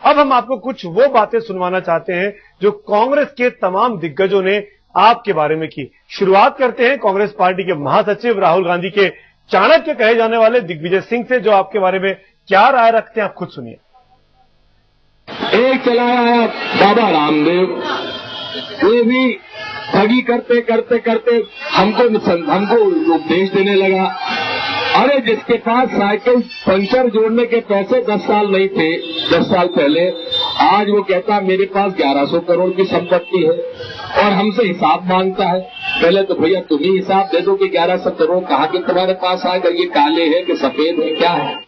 अब हम आपको कुछ वो बातें सुनवाना चाहते हैं जो कांग्रेस के तमाम दिग्गजों ने आपके बारे में की। शुरुआत करते हैं कांग्रेस पार्टी के महासचिव राहुल गांधी के चाणक्य कहे जाने वाले दिग्विजय सिंह से, जो आपके बारे में क्या राय रखते हैं, आप खुद सुनिए। एक चलाया बाबा रामदेव, ये भी ठगी करते करते करते हमको उपदेश देने लगा। अरे जिसके पास साइकिल पंचर जोड़ने के पैसे 10 साल नहीं थे, 10 साल पहले, आज वो कहता मेरे पास 1100 करोड़ की संपत्ति है और हमसे हिसाब मांगता है। पहले तो भैया तुम ही हिसाब दे दो कि 1100 करोड़ कहाँ के तुम्हारे पास आएगा, ये काले है कि सफेद है, क्या है?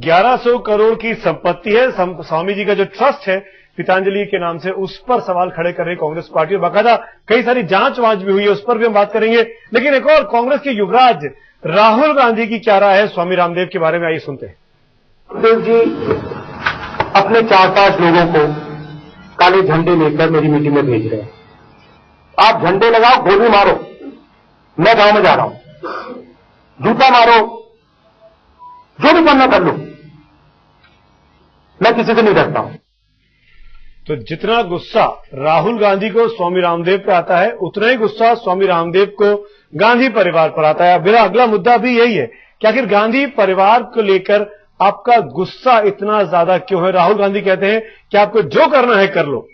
1100 करोड़ की संपत्ति है। स्वामी जी का जो ट्रस्ट है पतंजलि के नाम से, उस पर सवाल खड़े कर रही कांग्रेस पार्टी और बाकायदा कई सारी जांच वांच भी हुई है, उस पर भी हम बात करेंगे। लेकिन एक और कांग्रेस के युवराज राहुल गांधी की क्या राय है स्वामी रामदेव के बारे में, आइए सुनते हैं। रामदेव जी अपने 4-5 लोगों को काले झंडे लेकर मेरी मीटिंग में भेज रहे हैं। आप झंडे लगाओ, गोली मारो, मैं गांव में जा रहा हूं, जूता मारो, जो भी करना कर लो, मैं किसी से नहीं डरता हूं। तो जितना गुस्सा राहुल गांधी को स्वामी रामदेव पे आता है, उतना ही गुस्सा स्वामी रामदेव को गांधी परिवार पर आता है। मेरा अगला मुद्दा भी यही है कि आखिर गांधी परिवार को लेकर आपका गुस्सा इतना ज्यादा क्यों है? राहुल गांधी कहते हैं कि आपको जो करना है कर लो,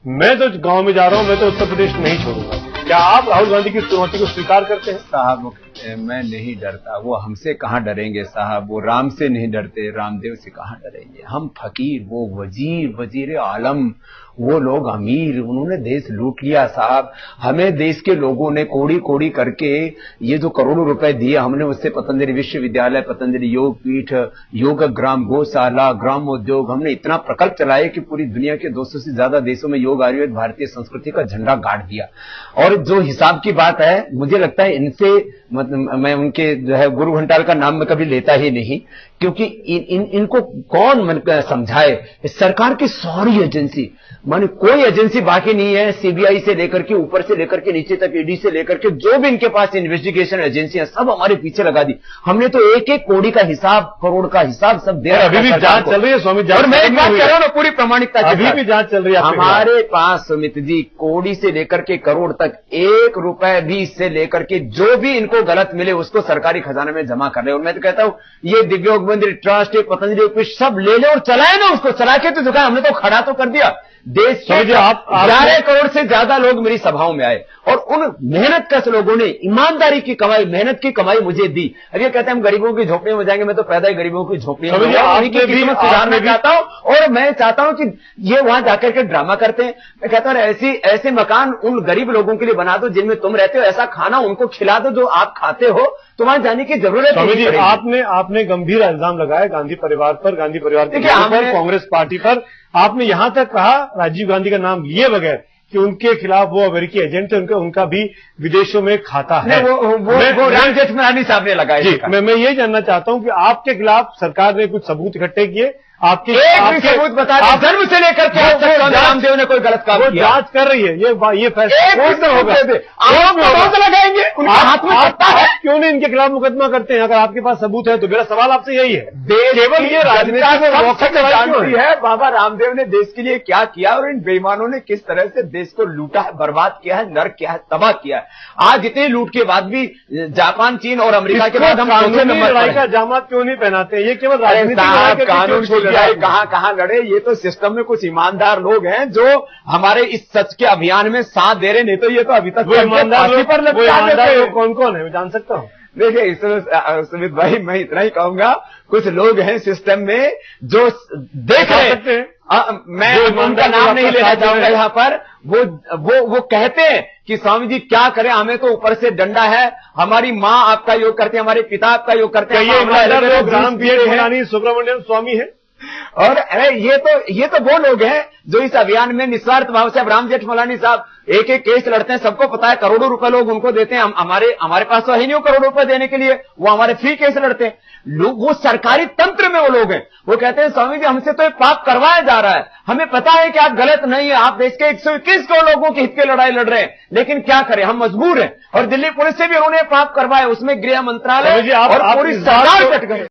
मैं तो गांव में जा रहा हूं, मैं तो उत्तर प्रदेश नहीं छोड़ूंगा। क्या आप राहुल गांधी की चुनौती को स्वीकार करते हैं? साहब मैं नहीं डरता, वो हमसे कहां डरेंगे साहब, वो राम से नहीं डरते, रामदेव से कहां डरेंगे। हम फकीर, वो वजीर आलम, वो लोग अमीर, उन्होंने देश लूट लिया साहब। हमें देश के लोगों ने कोड़ी कोड़ी करके ये जो करोड़ों रुपए दिए, हमने उससे पतंजलि विश्वविद्यालय, पतंजलि योग पीठ, योग ग्राम, गौशाला, ग्राम उद्योग, हमने इतना प्रकल्प चलाए कि पूरी दुनिया के 200 से ज्यादा देशों में योग आयुर्वेद भारतीय संस्कृति का झंडा गाड़ दिया। और जो हिसाब की बात है, मुझे लगता है इनसे मैं उनके जो है गुरु घंटाल का नाम मैं कभी लेता ही नहीं, क्योंकि इनको कौन समझाए। सरकार की सारी एजेंसी, माने कोई एजेंसी बाकी नहीं है, सीबीआई से लेकर के ऊपर से लेकर के नीचे तक, ईडी से लेकर के जो भी इनके पास इन्वेस्टिगेशन एजेंसियां, सब हमारे पीछे लगा दी। हमने तो एक एक कौड़ी का हिसाब, करोड़ का हिसाब सब दे। अभी भी जांच चल रही है स्वामी जी, और मैं एक बात कह रहा हूं ना पूरी प्रामाणिकता से, अभी भी जांच चल रही है हमारे पास। सुमित जी, कौड़ी से लेकर के करोड़ तक 1 रुपए भी इससे लेकर के जो भी इनको गलत मिले उसको सरकारी खजाने में जमा कर रहे हैं। और मैं तो कहता हूं ये दिव्योग मंदिर ट्रस्ट, पतंजलि सब ले ले और चलाए ना, उसको चला के तो दिखाए। हमने तो खड़ा तो कर दिया। देश के 11 करोड़ से ज्यादा लोग मेरी सभाओं में आए और उन मेहनत कश लोगों ने ईमानदारी की कमाई, मेहनत की कमाई मुझे दी। अब ये कहते हैं हम गरीबों की झोपड़ियों में जाएंगे, मैं तो पैदा ही गरीबों की झोपड़ियों में सुधारना चाहता हूं। और मैं चाहता हूं कि ये वहां जाकर के ड्रामा करते हैं। मैं कहता हूं ऐसे मकान उन गरीब लोगों के लिए बना दो जिनमें तुम रहते हो, ऐसा खाना उनको खिला दो जो आप खाते हो, तो वहां जाने की जरूरत नहीं। आपने गंभीर इल्जाम लगाया गांधी परिवार पर, गांधी परिवार पर, कांग्रेस पार्टी पर। आपने यहां तक कहा राजीव गांधी का नाम लिए बगैर कि उनके खिलाफ वो अमेरिकी एजेंट थे, उनका भी विदेशों में खाता है। वो राम जेठमलानी साहब ने लगाया। मैं ये जानना चाहता हूं कि आपके खिलाफ सरकार ने कुछ सबूत इकट्ठे किए? आपके सबूत बता दें, जन्म से लेकर के रामदेव ने कोई गलत काम किया? जांच कर रही है, ये फैसला होगा। आप लगाएंगे, उनके हाथ में सत्ता है, क्यों नहीं इनके खिलाफ मुकदमा करते हैं? अगर आपके पास सबूत है तो मेरा सवाल आपसे यही है, केवल ये राजनीति है बाबा रामदेव ने देश के लिए क्या किया और इन बेईमानों ने किस तरह से देश को लूटा है, बर्बाद किया है, नर्क किया है, तबाह किया है। आज इतने लूट के बाद भी जापान, चीन और अमेरिका के बाद हम चौथे नंबर लड़ाई का जामा क्यों नहीं पहनाते? ये केवल राजनीति, कानून कहां लड़े? ये तो सिस्टम में कुछ ईमानदार लोग हैं जो हमारे इस सच के अभियान में साथ दे रहे, नहीं तो ये तो अभी तक ईमानदार कौन कौन है, जान सकता हूं? देखिए सुमित भाई, मैं इतना ही कहूंगा, कुछ लोग हैं सिस्टम में जो देख रहे हैं, मैं उनका नाम नहीं लेना चाहूंगा यहाँ पर, वो कहते हैं कि स्वामी जी क्या करें, हमें तो ऊपर से डंडा है, हमारी माँ आपका योग करते हैं, हमारे पिता आपका योग करते हैं, सुब्रमण्यम स्वामी है। और ये तो वो लोग हैं जो इस अभियान में निस्वार्थ भाव से, अब राम जेठमलानी साहब एक एक केस लड़ते हैं, सबको पता है करोड़ों रुपए लोग उनको देते हैं। हमारे पास तो है नहीं करोड़ों रुपए देने के लिए, वो हमारे फ्री केस लड़ते हैं। लोग वो सरकारी तंत्र में वो लोग हैं, वो कहते हैं स्वामी जी हमसे तो एक पाप करवाया जा रहा है, हमें पता है कि आप गलत नहीं है, आप देश के 121 करोड़ लोगों के हित की लड़ाई लड़ रहे हैं, लेकिन क्या करें, हम मजबूर हैं। और दिल्ली पुलिस से भी उन्होंने पाप करवाया, उसमें गृह मंत्रालय और पूरी सरकार कट गए।